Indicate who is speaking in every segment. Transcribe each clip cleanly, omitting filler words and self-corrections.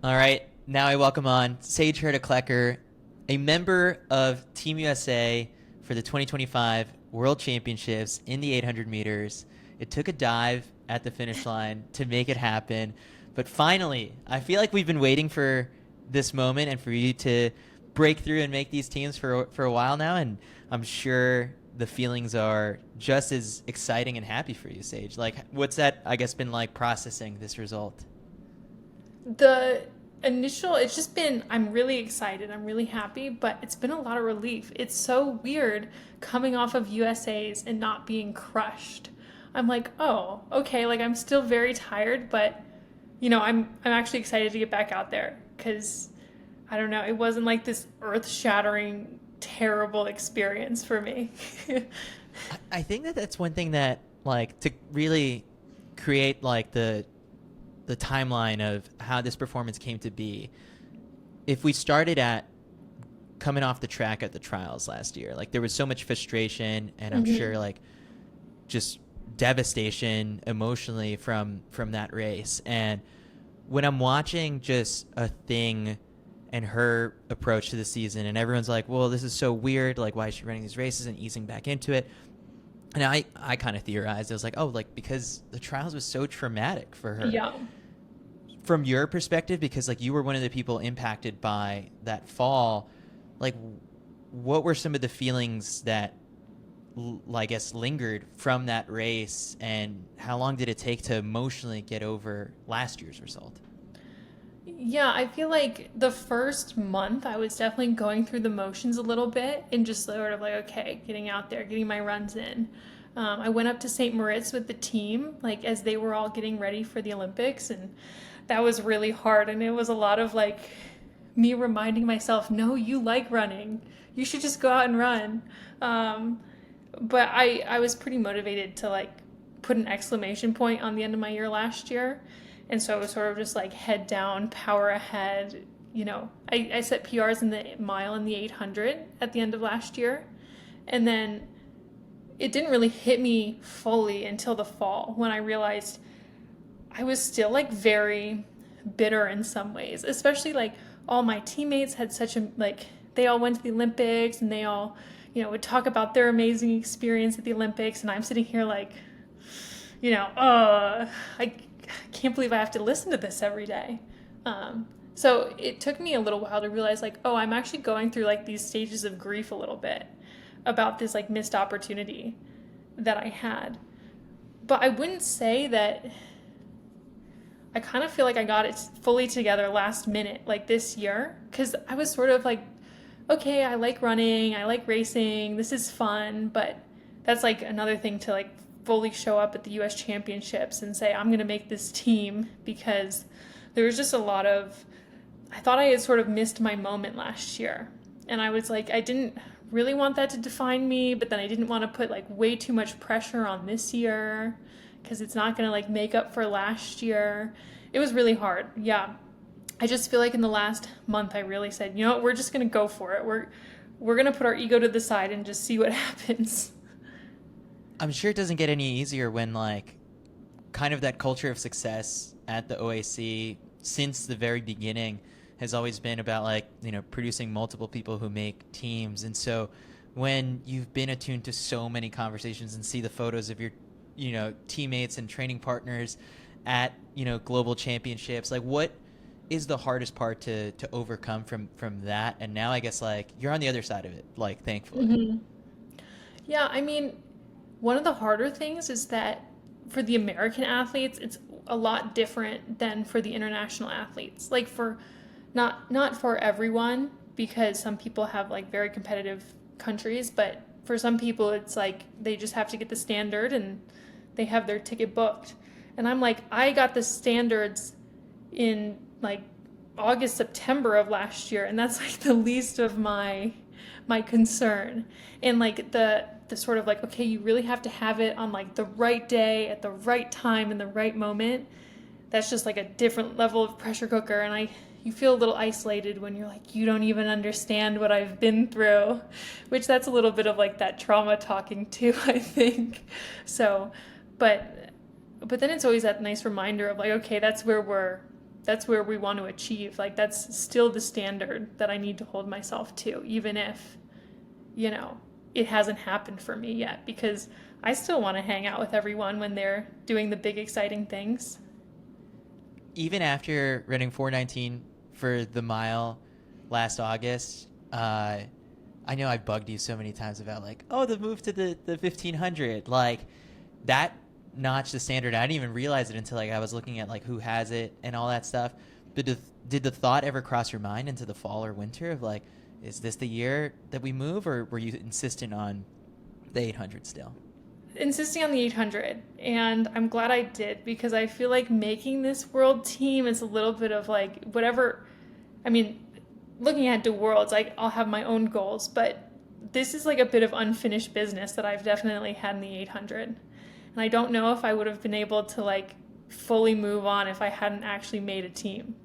Speaker 1: All right, now I welcome on Sage Hurta-Klecker, a member of Team USA for the 2025 World Championships in the 800 meters. It took a dive at the finish line to make it happen, but finally, I feel like we've been waiting for this moment and for you to break through and make these teams for a while now, and I'm sure the feelings are just as exciting and happy for you, Sage. Like, what's that, I guess, been like processing this result?
Speaker 2: The initial, it's just been, I'm really excited, I'm really happy, but it's been a lot of relief. It's so weird coming off of USA's and not being crushed. I'm like, oh, okay, like I'm still very tired, but I'm actually excited to get back out there because I don't know, it wasn't like this earth-shattering, terrible experience for me.
Speaker 1: I think that that's one thing that like to really create like the timeline of how this performance came to be. If we started at coming off the track at the trials last year, like there was so much frustration and I'm
Speaker 2: hmm
Speaker 1: sure like just devastation emotionally from that race. And when I'm watching just a thing and her approach to the season and everyone's like, well, this is so weird, like why is she running these races and easing back into it, and I kind of theorized. I was like, oh, like because the trials was so traumatic for her.
Speaker 2: Yeah.
Speaker 1: From your perspective, because like you were one of the people impacted by that fall, like what were some of the feelings that I guess lingered from that race, and how long did it take to emotionally get over last year's result?
Speaker 2: Yeah, I feel like the first month I was definitely going through the motions a little bit and just sort of like, okay, getting out there, getting my runs in. I went up to St. Moritz with the team, like as they were all getting ready for the Olympics, and that was really hard. And it was a lot of like me reminding myself, no, you like running. You should just go out and run. Um, but I was pretty motivated to like put an exclamation point on the end of my year last year. And so it was sort of just like head down, power ahead. I set PRs in the mile and the 800 at the end of last year. And then it didn't really hit me fully until the fall when I realized I was still like very bitter in some ways, especially like all my teammates had such a like they all went to the Olympics and they all, would talk about their amazing experience at the Olympics, and I'm sitting here like, I can't believe I have to listen to this every day. So it took me a little while to realize like, oh, I'm actually going through like these stages of grief a little bit about this like missed opportunity that I had. But I wouldn't say that I kind of feel like I got it fully together last minute, like this year, because I was sort of like, okay, I like running, I like racing, this is fun, but that's like another thing to like fully show up at the US Championships and say, I'm going to make this team because there was just a lot of, I thought I had sort of missed my moment last year. And I was like, I didn't really want that to define me, but then I didn't want to put like way too much pressure on this year because it's not going to like make up for last year. It was really hard. Yeah. I just feel like in the last month I really said, you know what, we're just going to go for it. We're going to put our ego to the side and just see what happens.
Speaker 1: I'm sure it doesn't get any easier when like kind of that culture of success at the OAC since the very beginning has always been about like, producing multiple people who make teams. And so when you've been attuned to so many conversations and see the photos of your, teammates and training partners at, global championships, like what is the hardest part to overcome from that? And now I guess like you're on the other side of it, like thankfully.
Speaker 2: hmm Yeah, I mean, one of the harder things is that for the American athletes, it's a lot different than for the international athletes. Like for not for everyone, because some people have like very competitive countries, but for some people it's like they just have to get the standard and they have their ticket booked. And I'm like, I got the standards in like August, September of last year, and that's like the least of my concern. And like the sort of like, okay, you really have to have it on like the right day at the right time in the right moment. That's just like a different level of pressure cooker, and I you feel a little isolated when you're like, you don't even understand what I've been through, which that's a little bit of like that trauma talking too, I think. So, but then it's always that nice reminder of like, okay, that's where that's where we want to achieve. Like, that's still the standard that I need to hold myself to, even if, it hasn't happened for me yet, because I still want to hang out with everyone when they're doing the big, exciting things.
Speaker 1: Even after running 4:19 for the mile last August, I know I bugged you so many times about like, oh, the move to the 1500, like that notched the standard. I didn't even realize it until like I was looking at like who has it and all that stuff. But did the thought ever cross your mind into the fall or winter of like, is this the year that we move, or were you insistent on the 800 still?
Speaker 2: Insisting on the 800, and I'm glad I did, because I feel like making this world team is a little bit of like whatever. I mean, looking at the worlds, I'll have my own goals, but this is like a bit of unfinished business that I've definitely had in the 800, and I don't know if I would have been able to like fully move on if I hadn't actually made a team.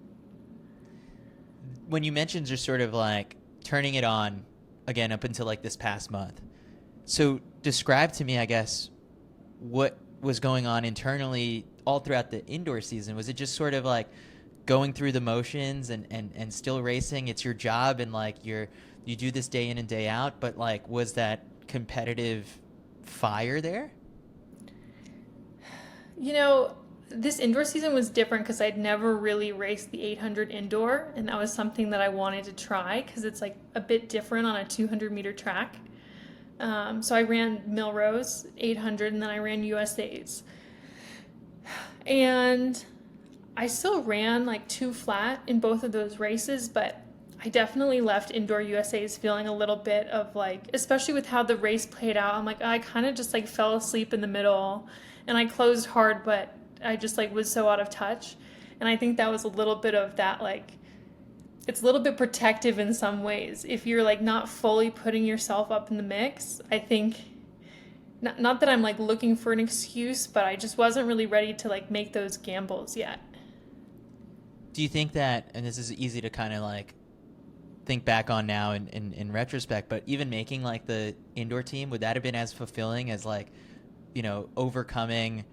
Speaker 1: When you mentioned just sort of like turning it on again up until like this past month, so describe to me, I guess, what was going on internally all throughout the indoor season. Was it just sort of like going through the motions and still racing? It's your job, and like you do this day in and day out, but like, was that competitive fire there?
Speaker 2: This indoor season was different because I'd never really raced the 800 indoor, and that was something that I wanted to try because it's like a bit different on a 200-meter track. So I ran Milrose 800, and then I ran USA's. And I still ran like 2 flat in both of those races, but I definitely left indoor USA's feeling a little bit of like, especially with how the race played out, I'm like, I kind of just like fell asleep in the middle, and I closed hard, but I just like was so out of touch. And I think that was a little bit of that, like, it's a little bit protective in some ways. If you're like not fully putting yourself up in the mix, I think, not that I'm like looking for an excuse, but I just wasn't really ready to like make those gambles yet.
Speaker 1: Do you think that, and this is easy to kind of like think back on now in retrospect, but even making like the indoor team, would that have been as fulfilling as like, overcoming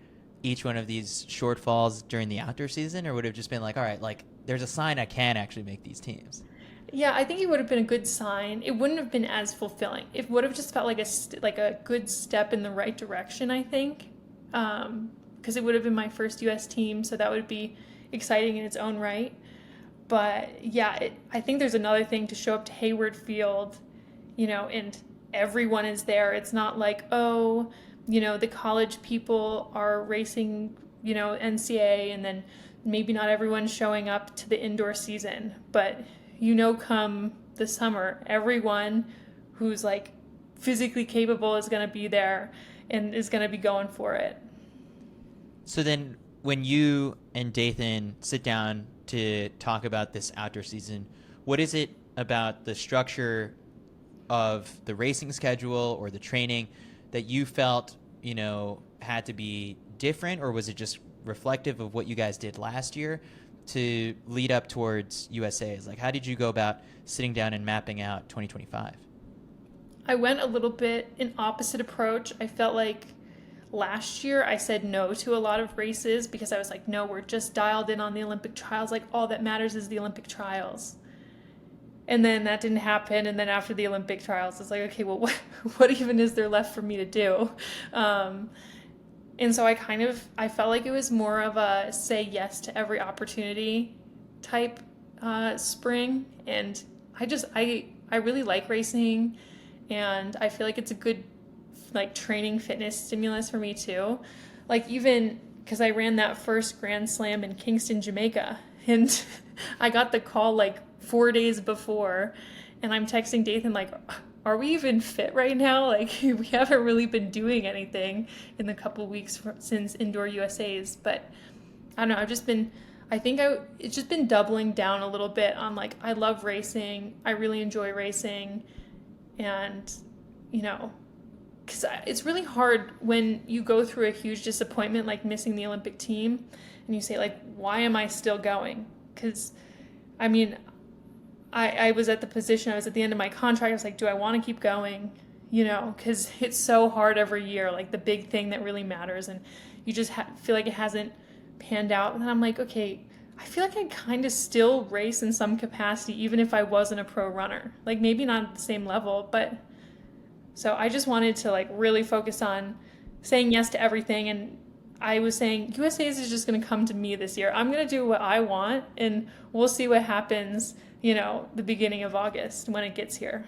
Speaker 1: each one of these shortfalls during the outdoor season, or would it have just been like, all right, like there's a sign I can actually make these teams?
Speaker 2: Yeah, I think it would have been a good sign. It wouldn't have been as fulfilling. It would have just felt like a good step in the right direction, I think, because it would have been my first U.S. team, so that would be exciting in its own right. But yeah, I think there's another thing to show up to Hayward Field, and everyone is there. It's not like, oh, the college people are racing, NCAA, and then maybe not everyone's showing up to the indoor season. But, come the summer, everyone who's like physically capable is going to be there and is going to be going for it.
Speaker 1: So then when you and Dathan sit down to talk about this outdoor season, what is it about the structure of the racing schedule or the training that you felt, had to be different, or was it just reflective of what you guys did last year to lead up towards USA's? Like, how did you go about sitting down and mapping out 2025?
Speaker 2: I went a little bit an opposite approach. I felt like last year I said no to a lot of races because I was like, no, we're just dialed in on the Olympic trials. Like, all that matters is the Olympic trials. And then that didn't happen. And then after the Olympic trials, it's like, okay, well, what even is there left for me to do? And so I felt like it was more of a say yes to every opportunity type spring. And I really like racing, and I feel like it's a good like training fitness stimulus for me too. Like, even because I ran that first Grand Slam in Kingston, Jamaica, and I got the call like 4 days before, and I'm texting Dathan like, are we even fit right now? Like, we haven't really been doing anything in the couple weeks since indoor USA's. But I don't know, it's just been doubling down a little bit on like, I love racing, I really enjoy racing, and because it's really hard when you go through a huge disappointment like missing the Olympic team, and you say like, why am I still going? Because I was at the position, I was at the end of my contract, I was like, do I want to keep going? Because it's so hard every year, like the big thing that really matters, and you just feel like it hasn't panned out. And I'm like, okay, I feel like I kind of still race in some capacity, even if I wasn't a pro runner. Like maybe not at the same level, but so I just wanted to like really focus on saying yes to everything. And I was saying USA's is just going to come to me this year. I'm going to do what I want, and we'll see what happens, the beginning of August when it gets here.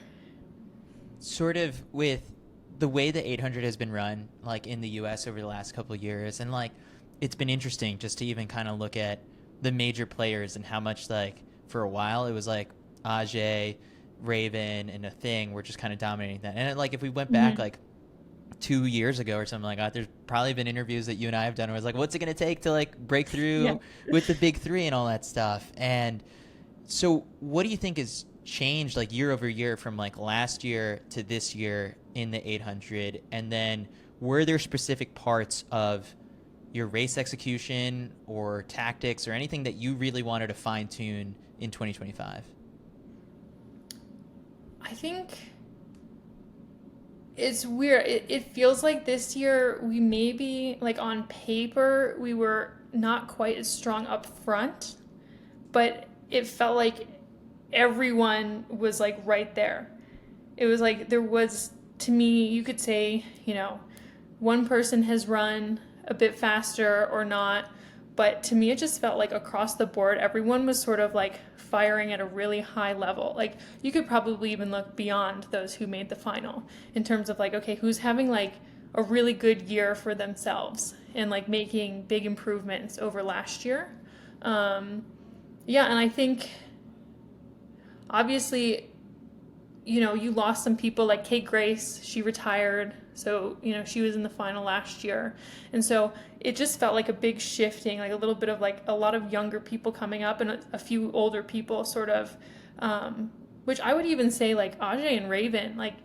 Speaker 1: Sort of with the way the 800 has been run, like in the U.S. over the last couple of years, and like it's been interesting just to even kind of look at the major players and how much like for a while it was like Ajay, Raven, and Athing were just kind of dominating that. And like if we went back
Speaker 2: Mm-hmm.
Speaker 1: like 2 years ago or something like that, there's probably been interviews that you and I have done where it's like, what's it going to take to like break
Speaker 2: Yeah.
Speaker 1: through with the big three and all that stuff. And so what do you think has changed like year over year from like last year to this year in the 800? And then were there specific parts of your race execution or tactics or anything that you really wanted to fine tune in 2025?
Speaker 2: I think it's weird. It feels like this year we maybe, like on paper, we were not quite as strong up front, but it felt like everyone was like right there. It was like there was, to me, you could say, one person has run a bit faster or not, but to me it just felt like across the board everyone was sort of like firing at a really high level. Like you could probably even look beyond those who made the final in terms of like, okay, who's having like a really good year for themselves and like making big improvements over last year. Yeah, and I think obviously, you lost some people like Kate Grace, she retired. So, she was in the final last year. And so it just felt like a big shifting, like a little bit of like a lot of younger people coming up and a few older people sort of, which I would even say like Ajay and Raven, like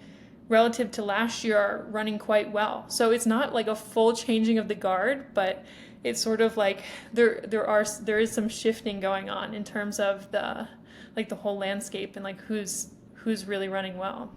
Speaker 2: relative to last year are running quite well. So it's not like a full changing of the guard, but it's sort of like there is some shifting going on in terms of the whole landscape and like who's really running well.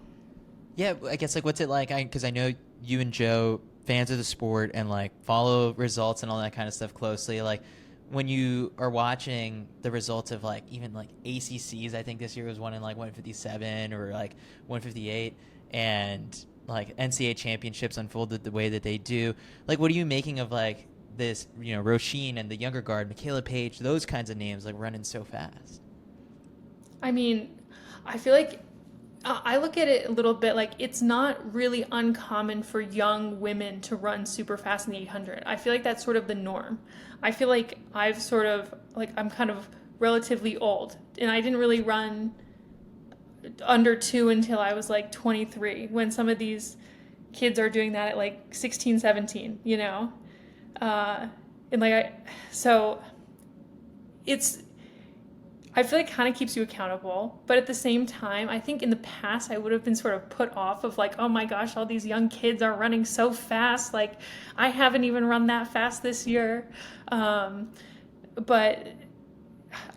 Speaker 1: Yeah, I guess like what's it like? Because I know you and Joe fans of the sport and like follow results and all that kind of stuff closely. Like when you are watching the results of like even like ACCs, I think this year was one in like 157 or like 158, and like NCAA championships unfolded the way that they do. Like, what are you making of like this? Roisin and the younger guard, Michaela Page, those kinds of names like running so fast.
Speaker 2: I mean, I feel like I look at it a little bit like it's not really uncommon for young women to run super fast in the 800. I feel like that's sort of the norm. I feel like I've sort of, like, I'm kind of relatively old, and I didn't really run under two until I was like 23, when some of these kids are doing that at like 16, 17, Uh, and like, so it's, I feel like it kind of keeps you accountable, but at the same time, I think in the past I would have been sort of put off of like, oh my gosh, all these young kids are running so fast. Like, I haven't even run that fast this year. But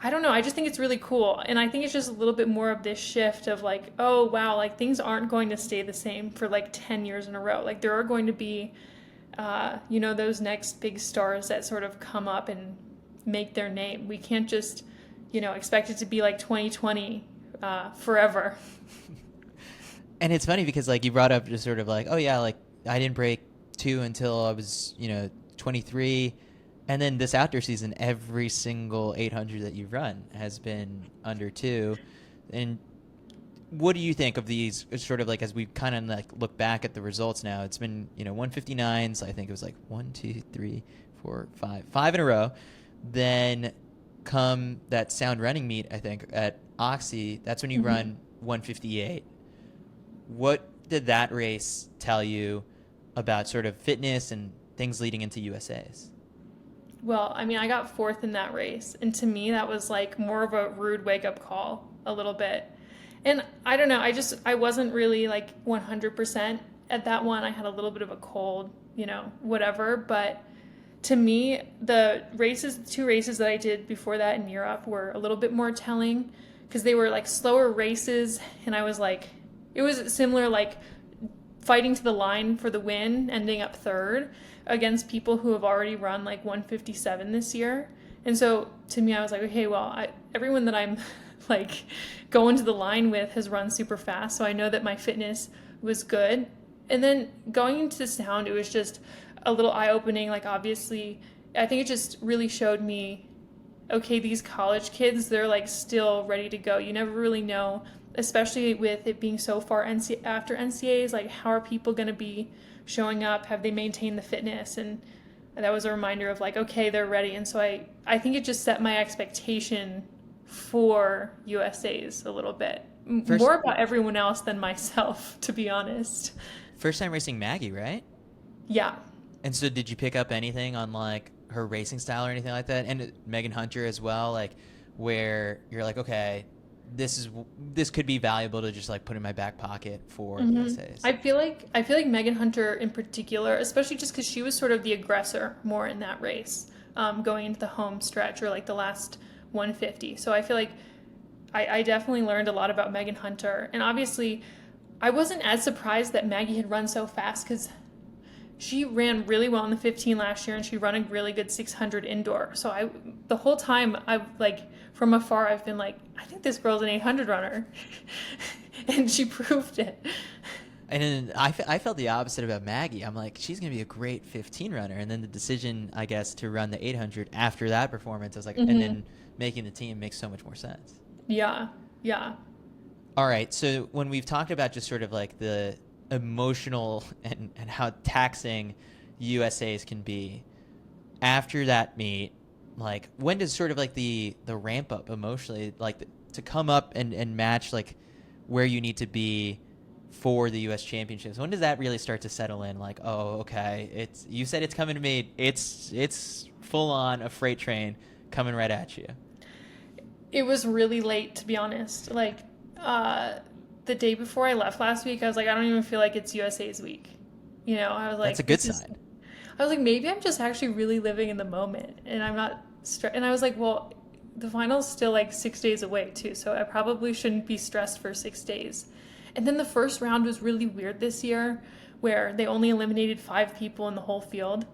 Speaker 2: I don't know. I just think it's really cool. And I think it's just a little bit more of this shift of like, oh wow, like things aren't going to stay the same for like 10 years in a row. Like there are going to be, those next big stars that sort of come up and make their name. We can't just expect it to be like 2020 forever.
Speaker 1: And it's funny because like you brought up just sort of like, oh yeah, like I didn't break two until I was 23, and then this outdoor season, every single 800 that you've run has been under two. And what do you think of these? Sort of like as we kind of like look back at the results now, it's been 159s. I think it was like 1, 2, 3, 4, 5 in a row. Then come that sound running meet, I think at Oxy, that's when you run 158. What did that race tell you about sort of fitness and things leading into USA's?
Speaker 2: Well, I mean, I got fourth in that race, and to me that was like more of a rude wake up call a little bit. And I don't know, I wasn't really like 100% at that one. I had a little bit of a cold, whatever, but to me, the two races that I did before that in Europe were a little bit more telling because they were like slower races, and I was like, it was similar, like fighting to the line for the win, ending up third against people who have already run like 157 this year. And so to me, I was like, okay, well, everyone that I'm like going to the line with has run super fast. So I know that my fitness was good. And then going into the sound, it was just a little eye-opening. Like, obviously, I think it just really showed me, okay, these college kids, they're like still ready to go. You never really know, especially with it being so far after NCAAs, like how are people going to be showing up? Have they maintained the fitness? And that was a reminder of like, okay, they're ready. And so I think it just set my expectation for USA's a little bit. More about everyone else than myself, to be honest.
Speaker 1: First time racing Maggie, right?
Speaker 2: Yeah.
Speaker 1: And so did you pick up anything on like her racing style or anything like that? And Megan Hunter as well, like where you're like, okay, this could be valuable to just like put in my back pocket for USA's.
Speaker 2: I feel like Megan Hunter in particular, especially just because she was sort of the aggressor more in that race, going into the home stretch or like the last 150. So I feel like I definitely learned a lot about Megan Hunter. And obviously I wasn't as surprised that Maggie had run so fast because she ran really well in the 15 last year and she ran a really good 600 indoor. So the whole time I've like from afar, I've been like, I think this girl's an 800 runner. And she proved it.
Speaker 1: And then I felt the opposite about Maggie. I'm like, she's going to be a great 15 runner. And then the decision, I guess, to run the 800 after that performance, I was like, and then making the team makes so much more sense.
Speaker 2: Yeah. Yeah.
Speaker 1: All right. So when we've talked about just sort of like the emotional and how taxing USA's can be, after that meet, like when does sort of like the ramp up emotionally, like to come up and match like where you need to be for the US championships? When does that really start to settle in? Like, oh, okay, you said it's coming to me. It's full on a freight train coming right at you.
Speaker 2: It was really late, to be honest. Like the day before I left last week, I was like, I don't even feel like it's USA's week. You know, I was like,
Speaker 1: that's a good sign.
Speaker 2: I was like, maybe I'm just actually really living in the moment and I'm not and I was like, well, the final's still like 6 days away too, so I probably shouldn't be stressed for 6 days. And then the first round was really weird this year where they only eliminated 5 people in the whole field.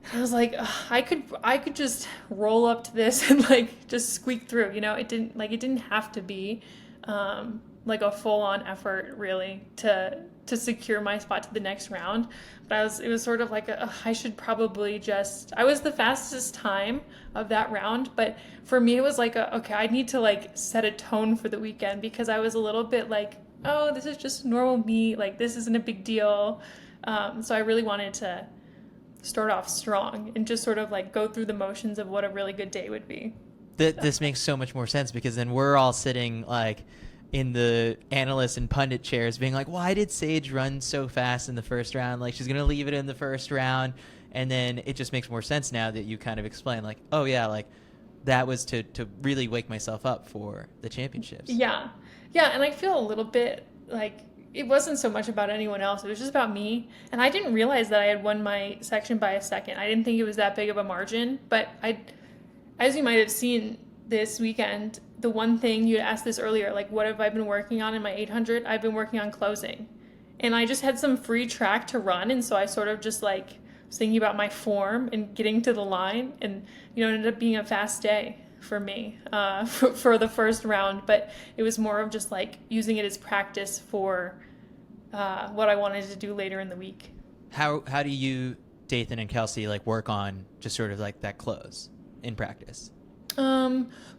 Speaker 2: And I was like, I could just roll up to this and like just squeak through, you know. It didn't have to be like a full-on effort really to secure my spot to the next round. But it was sort of like I should probably I was the fastest time of that round, but for me it was like okay, I need to like set a tone for the weekend because I was a little bit like, oh, this is just normal meet, like this isn't a big deal. So I really wanted to start off strong and just sort of like go through the motions of what a really good day would be.
Speaker 1: This makes so much more sense because then we're all sitting like in the analyst and pundit chairs being like, why did Sage run so fast in the first round? Like she's going to leave it in the first round. And then it just makes more sense now that you kind of explain like, oh yeah, like that was to really wake myself up for the championships.
Speaker 2: Yeah. Yeah. And I feel a little bit like it wasn't so much about anyone else. It was just about me. And I didn't realize that I had won my section by a second. I didn't think it was that big of a margin, but as you might have seen this weekend, the one thing you asked this earlier, like what have I been working on in my 800? I've been working on closing. And I just had some free track to run. And so I sort of just like was thinking about my form and getting to the line. And, you know, it ended up being a fast day for me for the first round. But it was more of just like using it as practice for what I wanted to do later in the week.
Speaker 1: How do you, Dathan and Kelsey, like work on just sort of like that close in practice?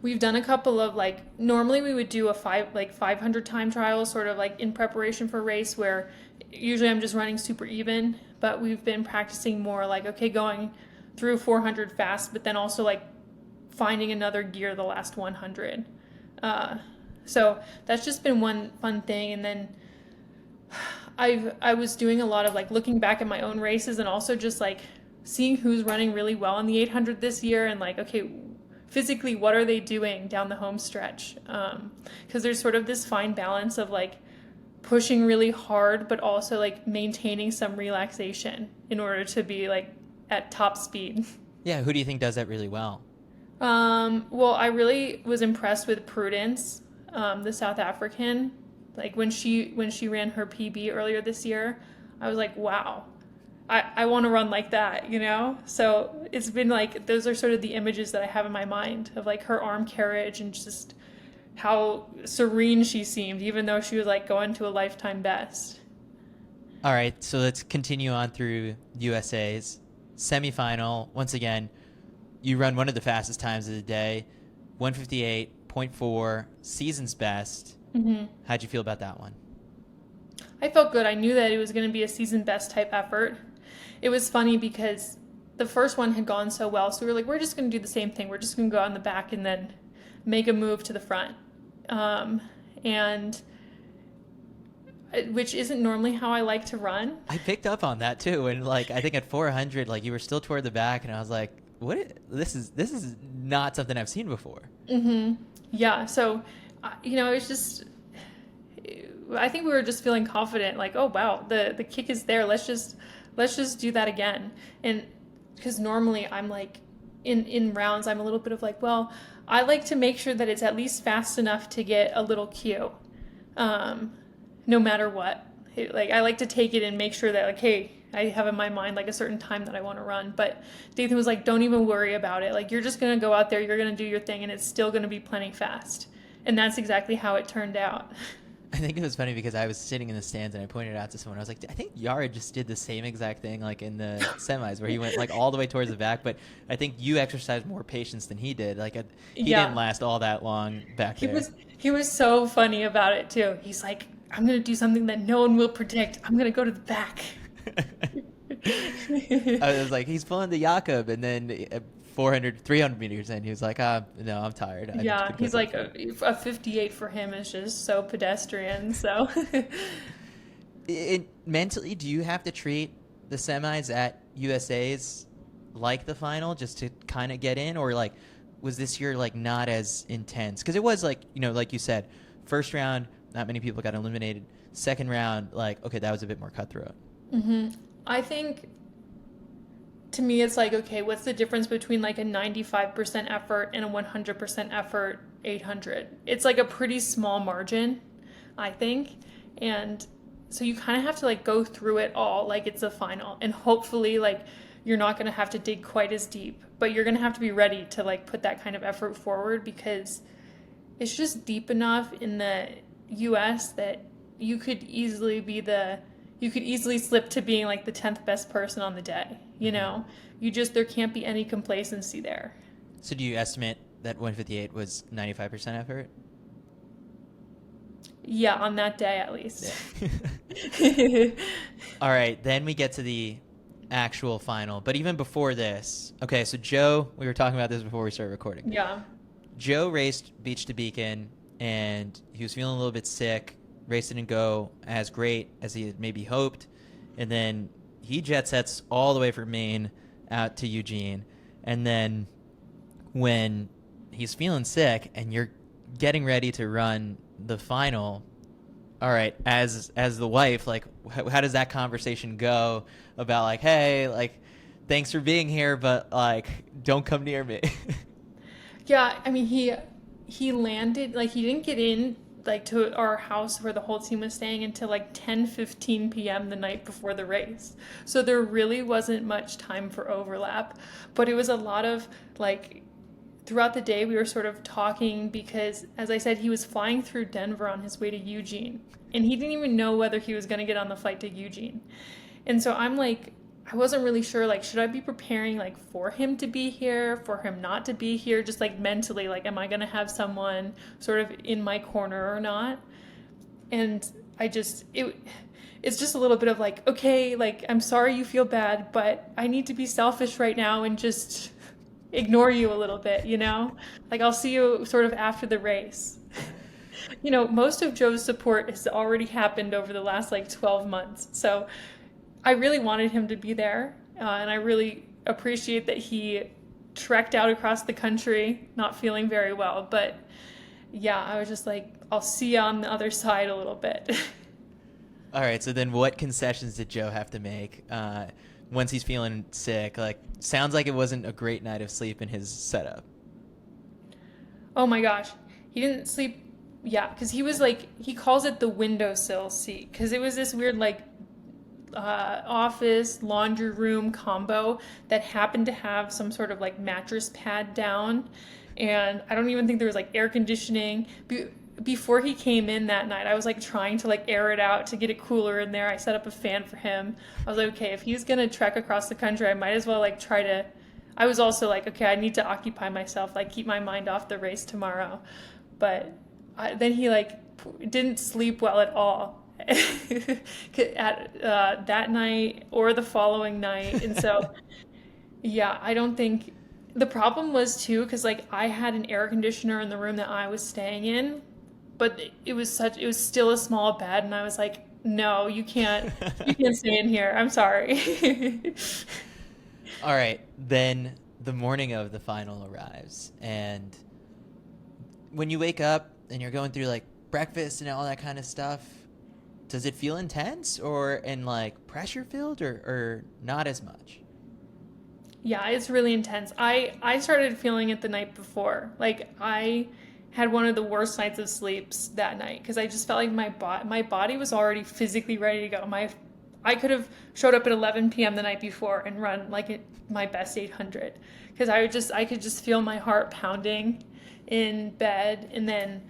Speaker 2: We've done a couple of like, normally we would do a 500 time trial sort of like in preparation for race where usually I'm just running super even, but we've been practicing more like, okay, going through 400 fast, but then also like finding another gear the last 100. So that's just been one fun thing. And then I was doing a lot of like looking back at my own races and also just like seeing who's running really well in the 800 this year and like, okay, physically, what are they doing down the home stretch? Because there's sort of this fine balance of like pushing really hard, but also like maintaining some relaxation in order to be like at top speed.
Speaker 1: Yeah, who do you think does that really well?
Speaker 2: Well, I really was impressed with Prudence, the South African. Like when she ran her PB earlier this year, I was like, wow. I want to run like that, you know? So it's been like, those are sort of the images that I have in my mind of like her arm carriage and just how serene she seemed, even though she was like going to a lifetime best.
Speaker 1: All right, so let's continue on through USA's semifinal. Once again, you run one of the fastest times of the day, 158.4, season's best. How'd you feel about that one?
Speaker 2: I felt good. I knew that it was going to be a season best type effort. It was funny because the first one had gone so well, so we were like, we're just going to do the same thing. We're just going to go out in the back and then make a move to the front. And which isn't normally how I like to run.
Speaker 1: I picked up on that too, and like I think at 400, like you were still toward the back, and I was like, "What? This is not something I've seen before."
Speaker 2: Yeah. So, it's just. I think we were just feeling confident, like, oh wow, the kick is there. Let's just do that again. And because normally I'm like, in rounds, I'm a little bit of like, well, I like to make sure that it's at least fast enough to get a little cue. No matter what. Like I like to take it and make sure that like, hey, I have in my mind like a certain time that I want to run. But Dathan was like, don't even worry about it. Like you're just going to go out there, you're going to do your thing, and it's still going to be plenty fast. And that's exactly how it turned out.
Speaker 1: I think it was funny because I was sitting in the stands and I pointed out to someone. I was like, I think Yara just did the same exact thing like in the semis where he went like all the way towards the back. But I think you exercised more patience than he did. Like he didn't last all that long back there.
Speaker 2: He was so funny about it too. He's like, I'm going to do something that no one will predict. I'm going to go to the back.
Speaker 1: I was like, he's pulling the Jakob, and then 300 meters in, he was like, no, I'm tired.
Speaker 2: He's like, a 58 for him is just so pedestrian, so.
Speaker 1: Mentally, do you have to treat the semis at USA's like the final just to kind of get in, or like, was this year like not as intense? Because it was like, like you said, first round, not many people got eliminated. Second round, like, okay, that was a bit more cutthroat.
Speaker 2: I think, to me, it's like, okay, what's the difference between like a 95% effort and a 100% effort 800? It's like a pretty small margin, I think. And so you kind of have to like go through it all like it's a final. And hopefully like you're not going to have to dig quite as deep, but you're going to have to be ready to like put that kind of effort forward, because it's just deep enough in the US that you could easily slip to being like the 10th best person on the day. There can't be any complacency there.
Speaker 1: So do you estimate that 158 was 95% effort?
Speaker 2: Yeah, on that day at least.
Speaker 1: Yeah. All right, then we get to the actual final. But even before this, okay, so Joe, we were talking about this before we started recording.
Speaker 2: Yeah.
Speaker 1: Joe raced Beach to Beacon, and he was feeling a little bit sick. Race didn't go as great as he had maybe hoped. And then he jet sets all the way from Maine out to Eugene. And then when he's feeling sick and you're getting ready to run the final, all right, as the wife, like, how does that conversation go about like, hey, like, thanks for being here, but like, don't come near me?
Speaker 2: Yeah, I mean, he landed, like, he didn't get in like to our house where the whole team was staying until like 10:15 p.m. the night before the race. So there really wasn't much time for overlap, but it was a lot of like throughout the day we were sort of talking, because as I said, he was flying through Denver on his way to Eugene, and he didn't even know whether he was going to get on the flight to Eugene. And so I'm like, I wasn't really sure, like, should I be preparing like for him to be here, for him not to be here, just like mentally, like, am I going to have someone sort of in my corner or not? And it's just a little bit of like, okay, like, I'm sorry you feel bad, but I need to be selfish right now and just ignore you a little bit, like, I'll see you sort of after the race. Most of Joe's support has already happened over the last like 12 months. So I really wanted him to be there, and I really appreciate that he trekked out across the country not feeling very well. But yeah, I was just like, I'll see you on the other side a little bit.
Speaker 1: All right, so then what concessions did Joe have to make once he's feeling sick? Like, sounds like it wasn't a great night of sleep in his setup.
Speaker 2: Oh my gosh, he didn't sleep. Yeah, because he was like, he calls it the windowsill seat, because it was this weird like office laundry room combo that happened to have some sort of like mattress pad down, and I don't even think there was like air conditioning. Before he came in that night, I was like trying to like air it out to get it cooler in there. I set up a fan for him. I was like, okay, if he's gonna trek across the country, I might as well like try to. I was also like, okay, I need to occupy myself, like keep my mind off the race tomorrow. But then he like didn't sleep well at all at that night or the following night, and so yeah, I don't think the problem was too because like I had an air conditioner in the room that I was staying in, but it was still a small bed, and I was like, no, you can't stay in here. I'm sorry.
Speaker 1: All right, then the morning of the final arrives, and when you wake up and you're going through like breakfast and all that kind of stuff, does it feel intense or in like pressure filled or not as much?
Speaker 2: Yeah, it's really intense. I started feeling it the night before. Like I had one of the worst nights of sleeps that night because I just felt like my body was already physically ready to go. I could have showed up at 11 p.m. the night before and run like my best 800 because I could just feel my heart pounding in bed, and then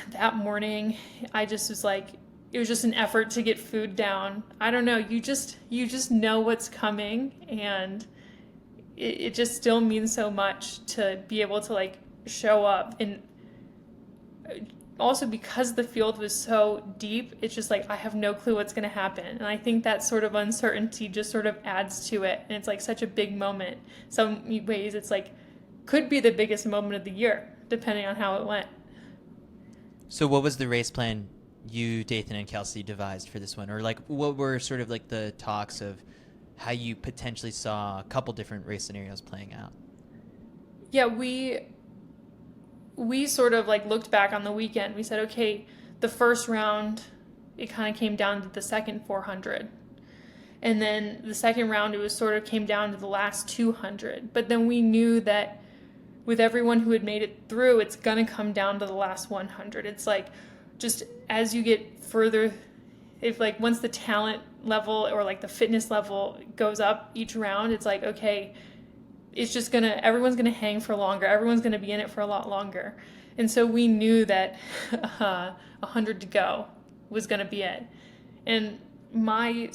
Speaker 2: that morning I just was like, it was just an effort to get food down. I don't know, you just know what's coming, and it just still means so much to be able to like show up. And also because the field was so deep, it's just like I have no clue what's going to happen, and I think that sort of uncertainty just sort of adds to it, and it's like such a big moment. Some ways it's like could be the biggest moment of the year depending on how it went.
Speaker 1: So what was the race plan you, Dathan, and Kelsey devised for this one? Or like what were sort of like the talks of how you potentially saw a couple different race scenarios playing out?
Speaker 2: Yeah, we sort of like looked back on the weekend. We said, okay, the first round, it kind of came down to the second 400. And then the second round, it was sort of came down to the last 200. But then we knew that with everyone who had made it through, it's going to come down to the last 100. It's like just as you get further, if like once the talent level or like the fitness level goes up each round, it's like, okay, it's just everyone's gonna hang for longer. Everyone's gonna be in it for a lot longer. And so we knew that 100 to go was gonna be it. And I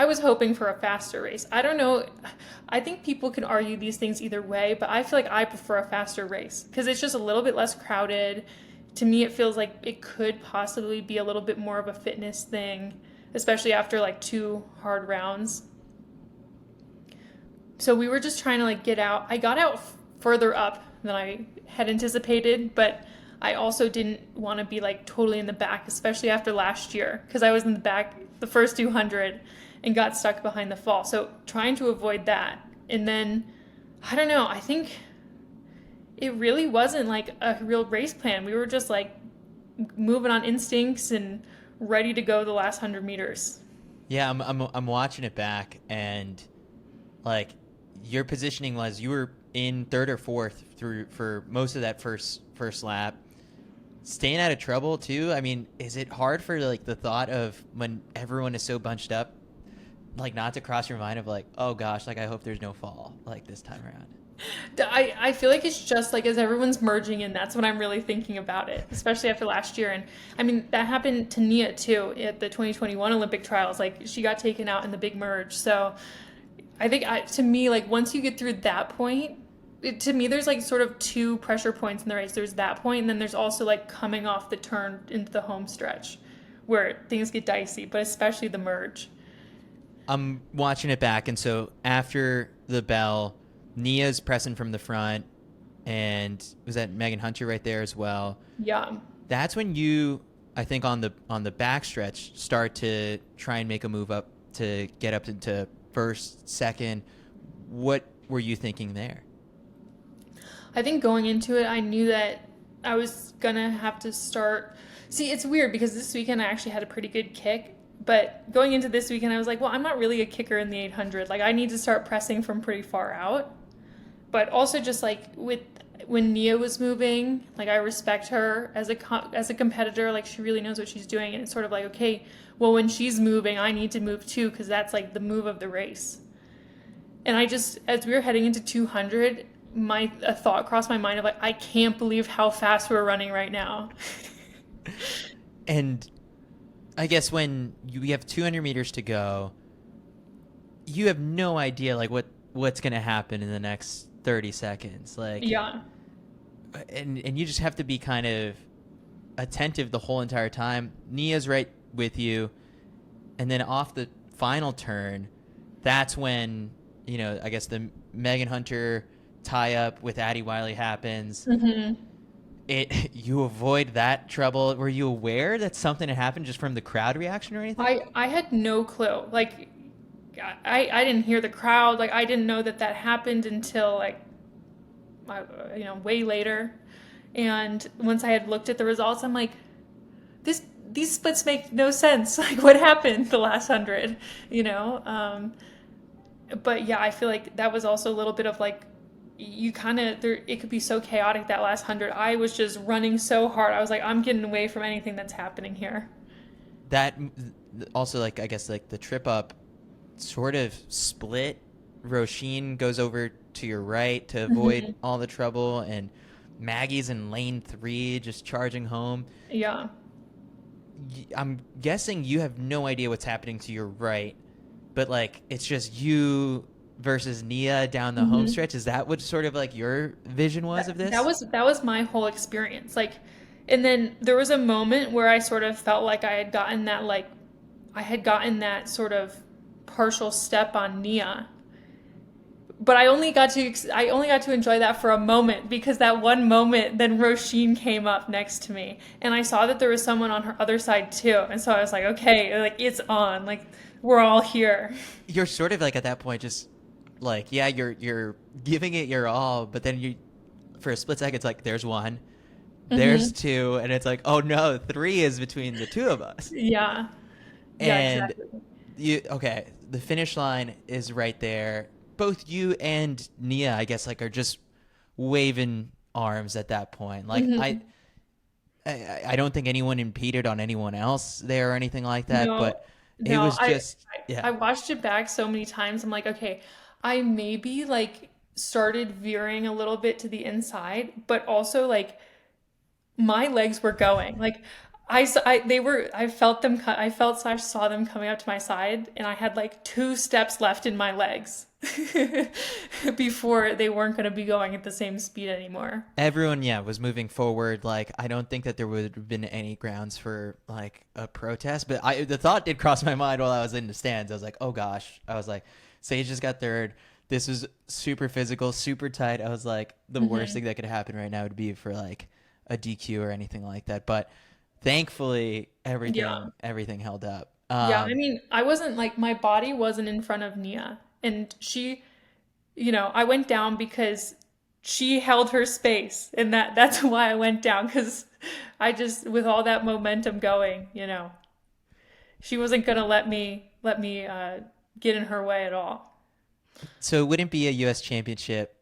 Speaker 2: was hoping for a faster race. I don't know. I think people can argue these things either way, but I feel like I prefer a faster race because it's just a little bit less crowded. To me, it feels like it could possibly be a little bit more of a fitness thing, especially after like 2 hard rounds. So we were just trying to like get out. I got out further up than I had anticipated, but I also didn't want to be like totally in the back, especially after last year, because I was in the back the first 200 and got stuck behind the fall. So trying to avoid that. And then, I don't know, I think it really wasn't like a real race plan. We were just like moving on instincts and ready to go the last 100 meters.
Speaker 1: Yeah, I'm watching it back, and like your positioning was you were in third or fourth for most of that first lap, staying out of trouble too. I mean, is it hard for like the thought of when everyone is so bunched up, like not to cross your mind of like, oh gosh, like I hope there's no fall like this time around?
Speaker 2: I feel like it's just like as everyone's merging in, that's when I'm really thinking about it, especially after last year. And I mean, that happened to Nia too at the 2021 Olympic trials. Like she got taken out in the big merge. So I think to me, like once you get through that point, to me, there's like sort of 2 pressure points in the race. There's that point, and then there's also like coming off the turn into the home stretch where things get dicey, but especially the merge.
Speaker 1: I'm watching it back, and so after the bell, Nia's pressing from the front, and was that Megan Hunter right there as well?
Speaker 2: Yeah.
Speaker 1: That's when you, I think on the backstretch, start to try and make a move up to get up into first, second. What were you thinking there?
Speaker 2: I think going into it, I knew that I was going to have to start. See, it's weird because this weekend I actually had a pretty good kick. But going into this weekend, I was like, well, I'm not really a kicker in the 800. Like, I need to start pressing from pretty far out. But also just like with when Nia was moving, like I respect her as as a competitor. Like she really knows what she's doing, and it's sort of like, okay, well when she's moving, I need to move too because that's like the move of the race. And I just, as we were heading into 200, a thought crossed my mind of like, I can't believe how fast we're running right now.
Speaker 1: And I guess when you have 200 meters to go, you have no idea like what's going to happen in the next 30 seconds. Like,
Speaker 2: Yeah.
Speaker 1: and you just have to be kind of attentive the whole entire time. Nia's right with you. And then off the final turn, that's when, I guess the Megan Hunter tie up with Addie Wiley happens.
Speaker 2: Mm-hmm.
Speaker 1: You avoid that trouble. Were you aware that something had happened just from the crowd reaction or anything?
Speaker 2: I had no clue. Like, I didn't hear the crowd. Like, I didn't know that happened until like, way later. And once I had looked at the results, I'm like, these splits make no sense. Like, what happened the last 100? But yeah, I feel like that was also a little bit of like, you kind of there. It could be so chaotic that last 100. I was just running so hard. I was like, I'm getting away from anything that's happening here.
Speaker 1: That also, like, I guess, like the trip up sort of split. Roisin goes over to your right to avoid all the trouble, and Maggie's in lane 3 just charging home.
Speaker 2: Yeah.
Speaker 1: I'm guessing you have no idea what's happening to your right, but like it's just you versus Nia down the home stretch. Is that what sort of like your vision was of this?
Speaker 2: That was my whole experience. Like, and then there was a moment where I sort of felt like I had gotten that sort of partial step on Nia. But I only got to enjoy that for a moment because that one moment, then Roisin came up next to me, and I saw that there was someone on her other side too, and so I was like, okay, like it's on, like we're all here.
Speaker 1: You're sort of like at that point, just like, yeah, you're giving it your all, but then you, for a split second, it's like there's one, there's two, and it's like, oh no, 3 is between the two of us.
Speaker 2: Yeah. Yeah,
Speaker 1: And
Speaker 2: exactly.
Speaker 1: the finish line is right there. Both you and Nia, I guess, like are just waving arms at that point. Like I don't think anyone impeded on anyone else there or anything like that.
Speaker 2: No,
Speaker 1: But it
Speaker 2: no,
Speaker 1: was just, yeah.
Speaker 2: I watched it back so many times. I'm like, okay, I maybe like started veering a little bit to the inside, but also like my legs were going. Like I felt them, I felt slash saw them coming up to my side, and I had like 2 steps left in my legs before they weren't going to be going at the same speed anymore.
Speaker 1: Everyone, yeah, was moving forward. Like, I don't think that there would have been any grounds for like a protest, but the thought did cross my mind while I was in the stands. I was like, oh gosh. I was like, Sage just got third. This was super physical, super tight. I was like, the worst thing that could happen right now would be for like a DQ or anything like that. But thankfully,
Speaker 2: Yeah.
Speaker 1: everything held up.
Speaker 2: Yeah, I mean, I wasn't like my body wasn't in front of Nia, and she, I went down because she held her space, and that's why I went down because I just with all that momentum going, she wasn't gonna let me get in her way at all.
Speaker 1: So it wouldn't be a U.S. championship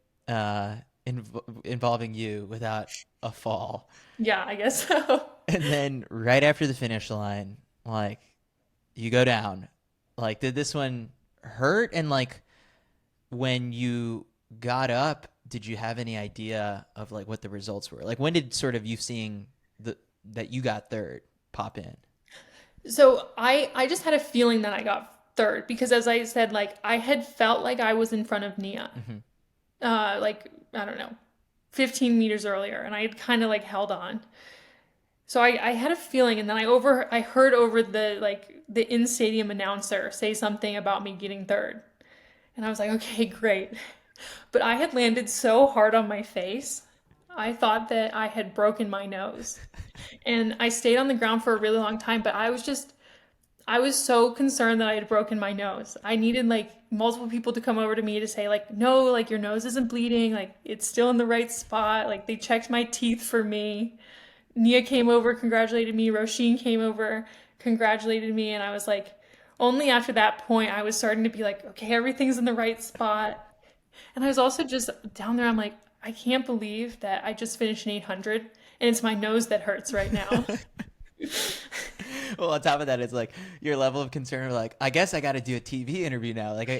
Speaker 1: involving you without a fall.
Speaker 2: Yeah, I guess so.
Speaker 1: And then right after the finish line, like you go down. Like, did this one hurt? And like when you got up, did you have any idea of like what the results were? Like when did sort of you seeing that you got third pop in?
Speaker 2: So I just had a feeling that I got third because as I said, like I had felt like I was in front of Nia. Like I don't know, 15 meters earlier, and I had kind of like held on. So I had a feeling, and then I heard over the in stadium announcer say something about me getting third, and I was like, okay, great. But I had landed so hard on my face, I thought that I had broken my nose, and I stayed on the ground for a really long time. But I was so concerned that I had broken my nose. I needed like multiple people to come over to me to say like, no, like your nose isn't bleeding, like it's still in the right spot. Like they checked my teeth for me. Nia came over, congratulated me. Roisin came over, congratulated me. And I was like, only after that point, I was starting to be like, okay, everything's in the right spot. And I was also just down there, I'm like, I can't believe that I just finished an 800 and it's my nose that hurts right now.
Speaker 1: Well, on top of that, it's like your level of concern of like, I guess I got to do a TV interview now. Like,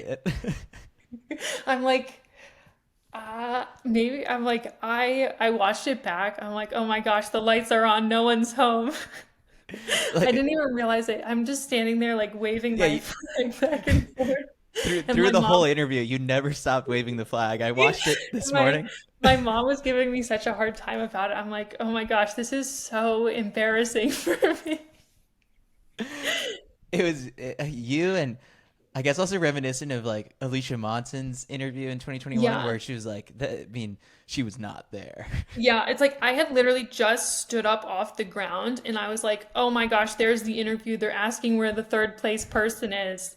Speaker 2: I'm like, maybe I'm like, I watched it back. I'm like, oh my gosh, the lights are on. No one's home. I
Speaker 1: like
Speaker 2: didn't even realize it. I'm just standing there like waving
Speaker 1: yeah,
Speaker 2: my flag back and forth. And
Speaker 1: through
Speaker 2: my
Speaker 1: the whole
Speaker 2: mom,
Speaker 1: interview, you never stopped waving the flag. I watched it this
Speaker 2: my
Speaker 1: morning.
Speaker 2: my mom was giving me such a hard time about it. I'm like, oh my gosh, this is so embarrassing for me.
Speaker 1: It was you and I guess also reminiscent of like Alicia Monson's interview in 2021
Speaker 2: Yeah.
Speaker 1: where she was like, I mean, she was not there.
Speaker 2: Yeah, it's like I had literally just stood up off the ground and I was like, oh my gosh, there's the interview. They're asking where the third place person is.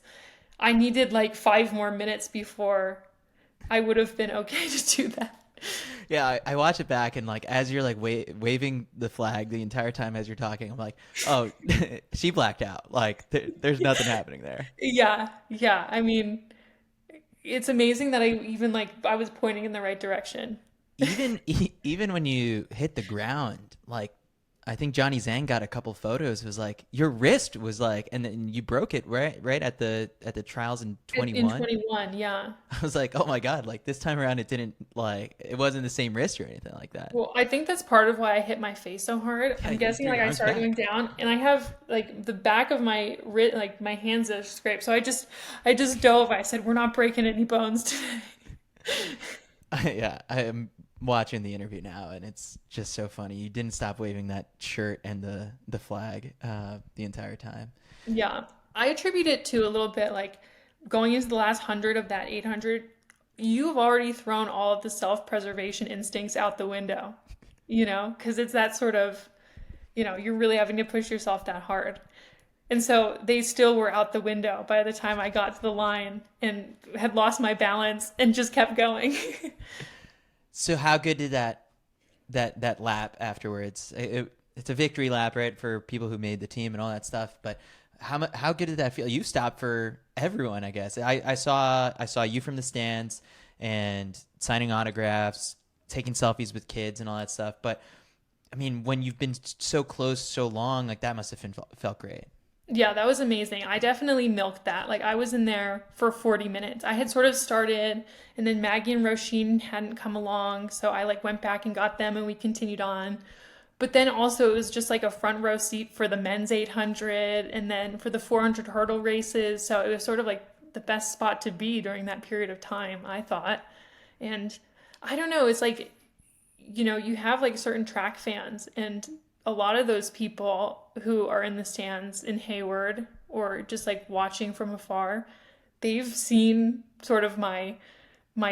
Speaker 2: I needed like 5 more minutes before I would have been okay to do that.
Speaker 1: Yeah, I watch it back and like as you're like waving the flag the entire time as you're talking, I'm like, oh, she blacked out. Like there's nothing happening there.
Speaker 2: Yeah, yeah. I mean, it's amazing that I even like I was pointing in the right direction.
Speaker 1: Even when you hit the ground, like I think Johnny Zhang got a couple photos. It was like your wrist was like, and then you broke it right at the trials in
Speaker 2: In
Speaker 1: 21.
Speaker 2: 21, yeah.
Speaker 1: I was like, oh my god, like this time around, it didn't like it wasn't the same wrist or anything like that.
Speaker 2: Well, I think that's part of why I hit my face so hard.
Speaker 1: Yeah,
Speaker 2: I'm
Speaker 1: you
Speaker 2: guessing
Speaker 1: threw
Speaker 2: like
Speaker 1: your
Speaker 2: I
Speaker 1: arms
Speaker 2: started going
Speaker 1: back.
Speaker 2: down and I have like the back of my wrist, like my hands are scraped. So I just dove. I said, we're not breaking any bones today.
Speaker 1: Yeah, I am watching the interview now, and it's just so funny. You didn't stop waving that shirt and the flag the entire time.
Speaker 2: Yeah. I attribute it to a little bit like going into the last 100 of that 800, you've already thrown all of the self-preservation instincts out the window, because it's that sort of, you're really having to push yourself that hard. And so they still were out the window by the time I got to the line and had lost my balance and just kept going.
Speaker 1: So how good did that lap afterwards? It's a victory lap, right, for people who made the team and all that stuff. But how good did that feel? You stopped for everyone, I guess. I saw you from the stands and signing autographs, taking selfies with kids and all that stuff. But I mean, when you've been so close so long, like that must have felt great.
Speaker 2: Yeah, that was amazing. I definitely milked that. Like I was in there for 40 minutes. I had sort of started and then Maggie and Roisin hadn't come along, so I like went back and got them and we continued on. But then also it was just like a front row seat for the men's 800 and then for the 400 hurdle races. So it was sort of like the best spot to be during that period of time, I thought. And I don't know, it's like you have like certain track fans, and a lot of those people who are in the stands in Hayward or just like watching from afar, they've seen sort of my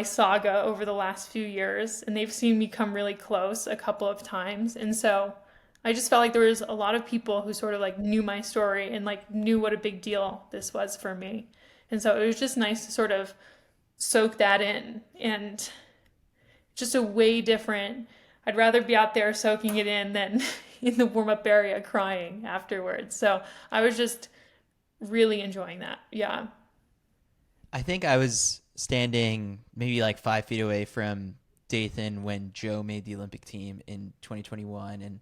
Speaker 2: saga over the last few years and they've seen me come really close a couple of times. And so I just felt like there was a lot of people who sort of like knew my story and like knew what a big deal this was for me. And so it was just nice to sort of soak that in, and just a way different. I'd rather be out there soaking it in than in the warm up area crying afterwards. So I was just really enjoying that. Yeah.
Speaker 1: I think I was standing maybe like 5 feet away from Dathan when Joe made the Olympic team in 2021, and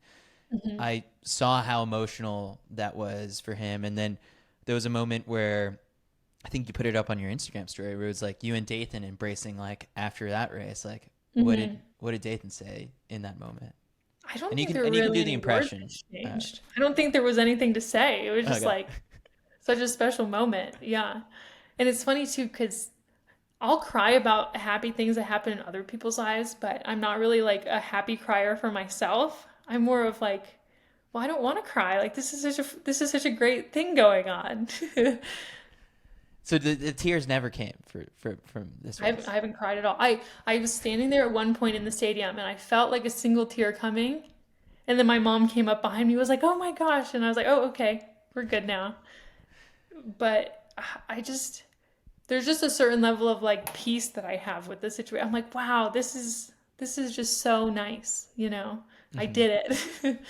Speaker 2: Hmm.
Speaker 1: I saw how emotional that was for him. And then there was a moment where I think you put it up on your Instagram story where it was like you and Dathan embracing like after that race. Like
Speaker 2: Hmm.
Speaker 1: what did Dathan say in that moment?
Speaker 2: I don't
Speaker 1: And
Speaker 2: think there were
Speaker 1: you can
Speaker 2: really
Speaker 1: do the
Speaker 2: any words
Speaker 1: impression.
Speaker 2: exchanged. I don't think there was anything to say. It was just
Speaker 1: Okay.
Speaker 2: like such a special moment. Yeah. And it's funny too, because I'll cry about happy things that happen in other people's lives, but I'm not really like a happy crier for myself. I'm more of like, well, I don't want to cry. Like this is such a great thing going on.
Speaker 1: So the tears never came from this
Speaker 2: I
Speaker 1: race.
Speaker 2: haven't cried at all. I was standing there at one point in the stadium and I felt like a single tear coming. And then my mom came up behind me, was like, "Oh my gosh." And I was like, "Oh, okay. We're good now." But I just there's just a certain level of like peace that I have with the situation. I'm like, "Wow, this is just so nice. I
Speaker 1: Hmm.
Speaker 2: did it."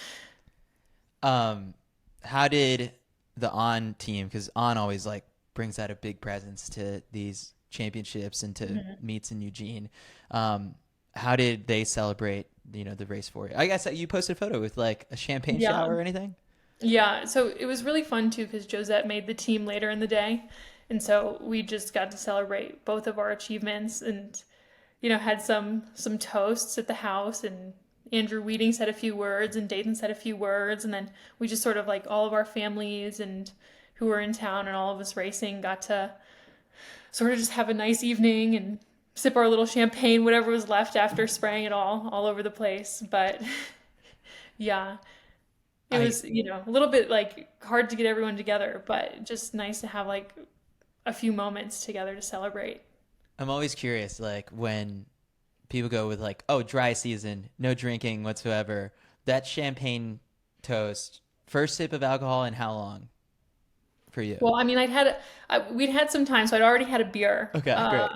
Speaker 1: How did the On team, because On always like brings out a big presence to these championships and to
Speaker 2: Mhm.
Speaker 1: meets in Eugene. Um, how did they celebrate, the race for you? I guess you posted a photo with like a champagne
Speaker 2: Yeah.
Speaker 1: shower or anything.
Speaker 2: Yeah, so it was really fun too because Josette made the team later in the day. And so we just got to celebrate both of our achievements and had some toasts at the house, and Andrew Weeding said a few words and Dayton said a few words, and then we just sort of like all of our families and who were in town and all of us racing got to sort of just have a nice evening and sip our little champagne, whatever was left after spraying it all over the place. But yeah, it
Speaker 1: I
Speaker 2: was, a little bit like hard to get everyone together, but just nice to have like a few moments together to celebrate.
Speaker 1: I'm always curious, like when people go with like, oh, dry season, no drinking whatsoever. That champagne toast, first sip of alcohol, and how long for you?
Speaker 2: Well, I mean, we'd had some time, so I'd already had a beer.
Speaker 1: Okay,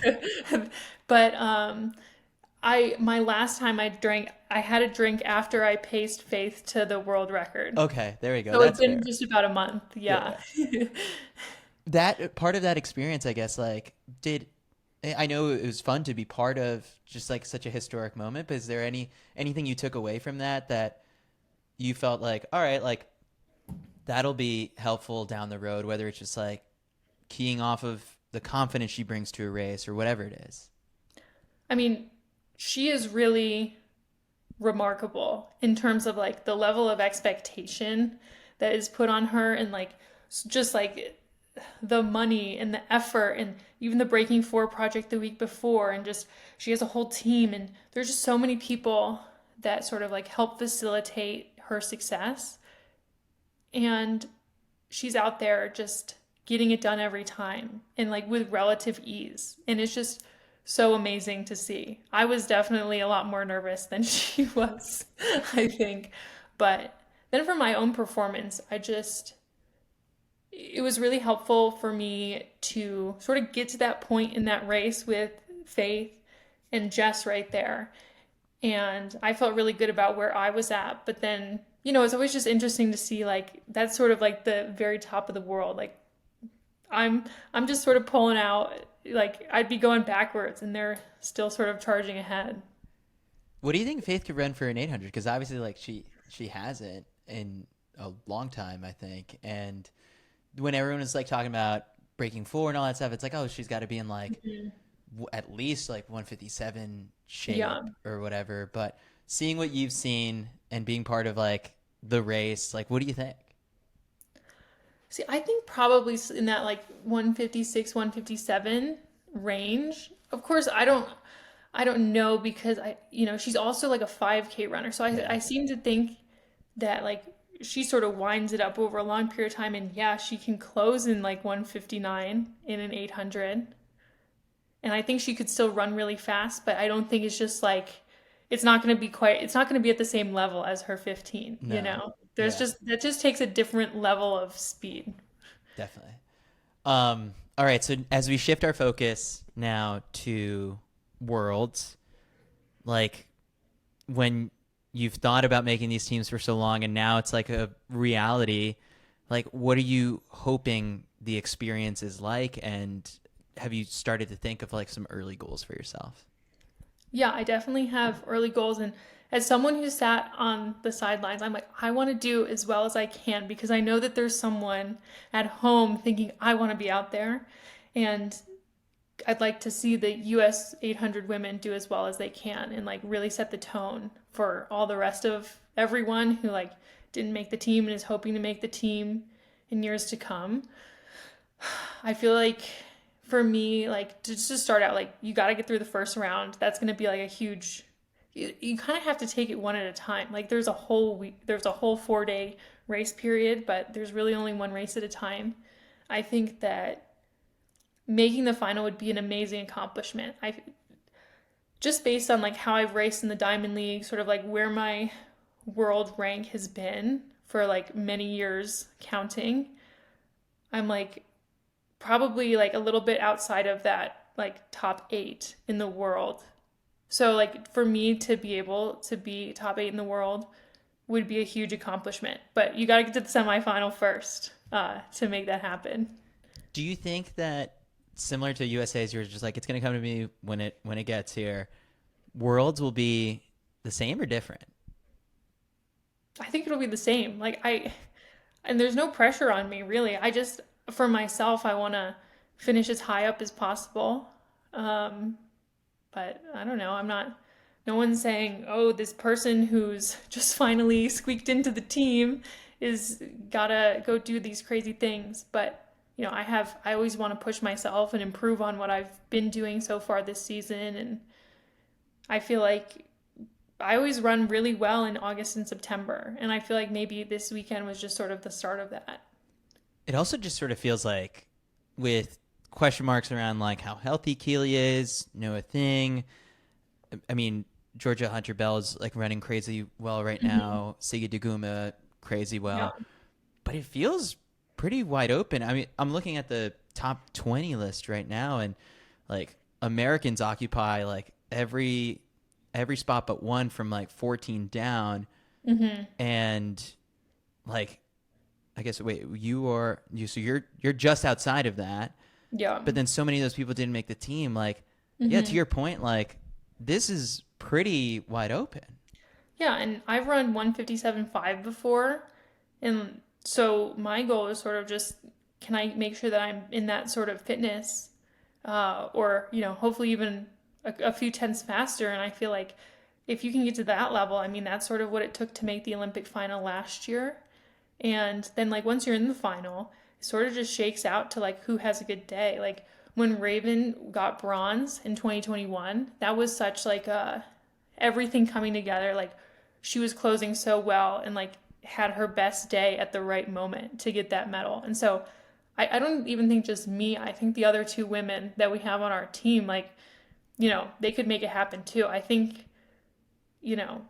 Speaker 1: great.
Speaker 2: But my last time I had a drink after I paced Faith to the world record.
Speaker 1: Okay, there we go.
Speaker 2: So it's
Speaker 1: That's
Speaker 2: been
Speaker 1: fair.
Speaker 2: just about a month.
Speaker 1: Yeah.
Speaker 2: Yeah.
Speaker 1: That part of that experience, I guess, like, I know it was fun to be part of just like such a historic moment, but is there anything you took away from that you felt like, all right, like that'll be helpful down the road, whether it's just like keying off of the confidence she brings to a race or whatever it is?
Speaker 2: I mean, she is really remarkable in terms of like the level of expectation that is put on her, and like just like the money and the effort, and even the Breaking Four project the week before, and just she has a whole team, and there's just so many people that sort of like help facilitate her success, and she's out there just getting it done every time and like with relative ease, and it's just so amazing to see. I was definitely a lot more nervous than she was, I think. But then for my own performance, it was really helpful for me to sort of get to that point in that race with Faith and Jess right there. And I felt really good about where I was at. But then, it's always just interesting to see like that's sort of like the very top of the world. Like I'm just sort of pulling out, like I'd be going backwards and they're still sort of charging ahead.
Speaker 1: What do you think Faith could run for an 800? Because obviously, like she hasn't in a long time, I think. And when everyone is like talking about Breaking Four and all that stuff, it's like, oh, she's got to be in like at least like 157 shape
Speaker 2: Yeah.
Speaker 1: or whatever. But seeing what you've seen and being part of like the race, like what do you think?
Speaker 2: See, I think probably in that like 156, 157 range. Of course, I don't know because she's also like a 5K runner. So I,
Speaker 1: Yeah.
Speaker 2: I seem to think that like she sort of winds it up over a long period of time, and yeah, she can close in like 159 in an 800. And I think she could still run really fast, but I don't think it's just like it's not going to be at the same level as her 15,
Speaker 1: No.
Speaker 2: There's
Speaker 1: Yeah,
Speaker 2: just that just takes a different level of speed.
Speaker 1: definitely. All right. So as we shift our focus now to worlds, like when you've thought about making these teams for so long and now it's like a reality, like what are you hoping the experience is like? And have you started to think of like some early goals for yourself?
Speaker 2: Yeah, I definitely have early goals. And as someone who sat on the sidelines, I'm like, I want to do as well as I can because I know that there's someone at home thinking, I want to be out there. And I'd like to see the US 800 women do as well as they can and like really set the tone for all the rest of everyone who like didn't make the team and is hoping to make the team in years to come. I feel like for me, like to just start out, like you got to get through the first round. That's going to be like a huge. You kind of have to take it one at a time. Like there's a whole week, there's a whole 4 day race period, but there's really only one race at a time. I think that making the final would be an amazing accomplishment. I just based on like how I've raced in the Diamond League, sort of like where my world rank has been for like many years counting. I'm like probably like a little bit outside of that like top 8 in the world. So like for me to be able to be top 8 in the world would be a huge accomplishment. But you got to get to the semifinal first to make that happen.
Speaker 1: Do you think that similar to USA's, you're just like, it's going to come to me when it gets here? Worlds will be the same or different?
Speaker 2: I think it'll be the same. And there's no pressure on me really. I just, for myself, I want to finish as high up as possible. Um, but I don't know. No one's saying, oh, this person who's just finally squeaked into the team is gotta go do these crazy things. But, I always want to push myself and improve on what I've been doing so far this season. And I feel like I always run really well in August and September. And I feel like maybe this weekend was just sort of the start of that.
Speaker 1: It also just sort of feels like, with question marks around like how healthy Keely is, Noah Thing. I mean, Georgia Hunter Bell is like running crazy well right now. Sigi Daguma crazy well,
Speaker 2: Yeah.
Speaker 1: but it feels pretty wide open. I mean, I'm looking at the top 20 list right now, and like Americans occupy like every spot but one from like 14 down, and like I guess wait, so you're just outside of that,
Speaker 2: Yeah.
Speaker 1: but then so many of those people didn't make the team. Like, yeah, to your point, like this is pretty wide open.
Speaker 2: Yeah, and I've run 157.5 before. And so my goal is sort of just, can I make sure that I'm in that sort of fitness, or, hopefully even a few tenths faster. And I feel like if you can get to that level, I mean, that's sort of what it took to make the Olympic final last year. And then, like, once you're in the final, it sort of just shakes out to like who has a good day. Like when Raven got bronze in 2021, that was such like everything coming together. Like she was closing so well and like had her best day at the right moment to get that medal. And so I don't even think just me, I think the other two women that we have on our team, like, they could make it happen too. I think, you know,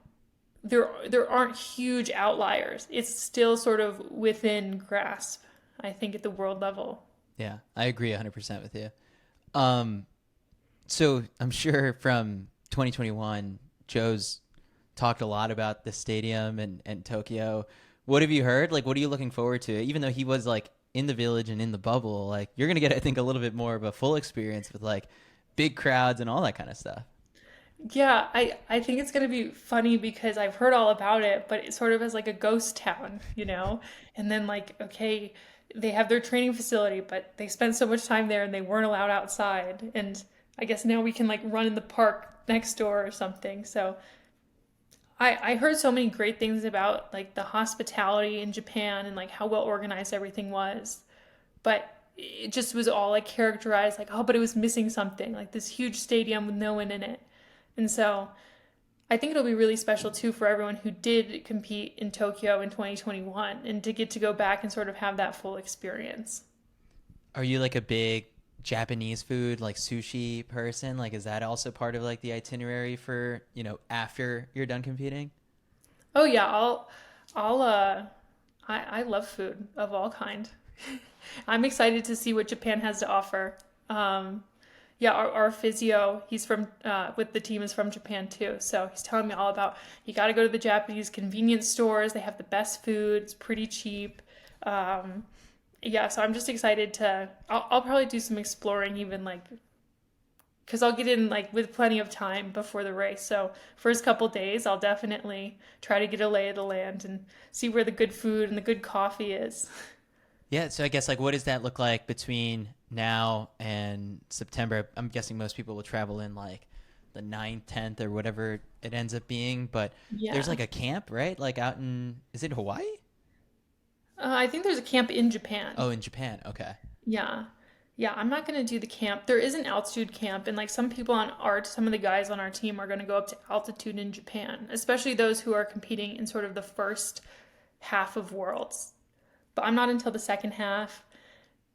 Speaker 2: there aren't huge outliers. It's still sort of within grasp, I think, at the world level.
Speaker 1: Yeah, I agree 100% with you. Um, so I'm sure from 2021, Joe's talked a lot about the stadium and Tokyo. What have you heard? Like, what are you looking forward to? Even though he was like in the village and in the bubble, like you're going to get, I think, a little bit more of a full experience with like big crowds and all that kind of stuff.
Speaker 2: Yeah, I think it's going to be funny because I've heard all about it, but it sort of is like a ghost town, you know? And then, like, okay, they have their training facility, but they spent so much time there and they weren't allowed outside. And I guess now we can, like, run in the park next door or something. So I heard so many great things about, like, the hospitality in Japan and, like, how well organized everything was. But it just was all, like, characterized, like, oh, but it was missing something, like this huge stadium with no one in it. And so I think it'll be really special too for everyone who did compete in Tokyo in 2021 and to get to go back and sort of have that full experience.
Speaker 1: Are you like a big Japanese food, like sushi person? Like, is that also part of like the itinerary for, after you're done competing?
Speaker 2: Oh yeah, I love food of all kind. I'm excited to see what Japan has to offer. Yeah, our physio, he's from with the team is from Japan too. So he's telling me all about you got to go to the Japanese convenience stores. They have the best food. It's pretty cheap. Um, yeah, so I'm just excited to. I'll probably do some exploring even like because I'll get in like with plenty of time before the race. So first couple days, I'll definitely try to get a lay of the land and see where the good food and the good coffee is.
Speaker 1: Yeah, so I guess like what does that look like between now and September? I'm guessing most people will travel in like the 9th, 10th or whatever it ends up being, but there's
Speaker 2: Yeah.
Speaker 1: like a camp, right? Like out is it Hawaii?
Speaker 2: I think there's a camp in Japan.
Speaker 1: Oh, in Japan. Okay.
Speaker 2: Yeah. Yeah, I'm not going to do the camp. There is an altitude camp, and like some of the guys on our team are going to go up to altitude in Japan, especially those who are competing in sort of the first half of Worlds. But I'm not until the second half.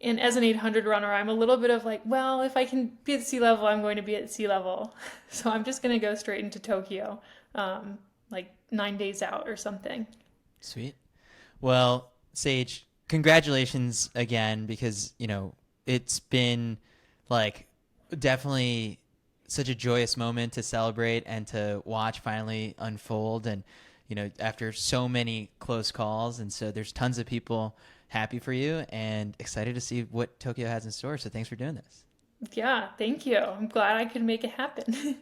Speaker 2: And as an 800 runner, I'm a little bit of like, well, if I can be at sea level, I'm going to be at sea level. So I'm just going to go straight into Tokyo, like 9 days out or something.
Speaker 1: Sweet. Well, Sage, congratulations again because, it's been like definitely such a joyous moment to celebrate and to watch finally unfold and after so many close calls. And so there's tons of people happy for you and excited to see what Tokyo has in store. So thanks for doing this.
Speaker 2: Yeah, thank you. I'm glad I could make it happen.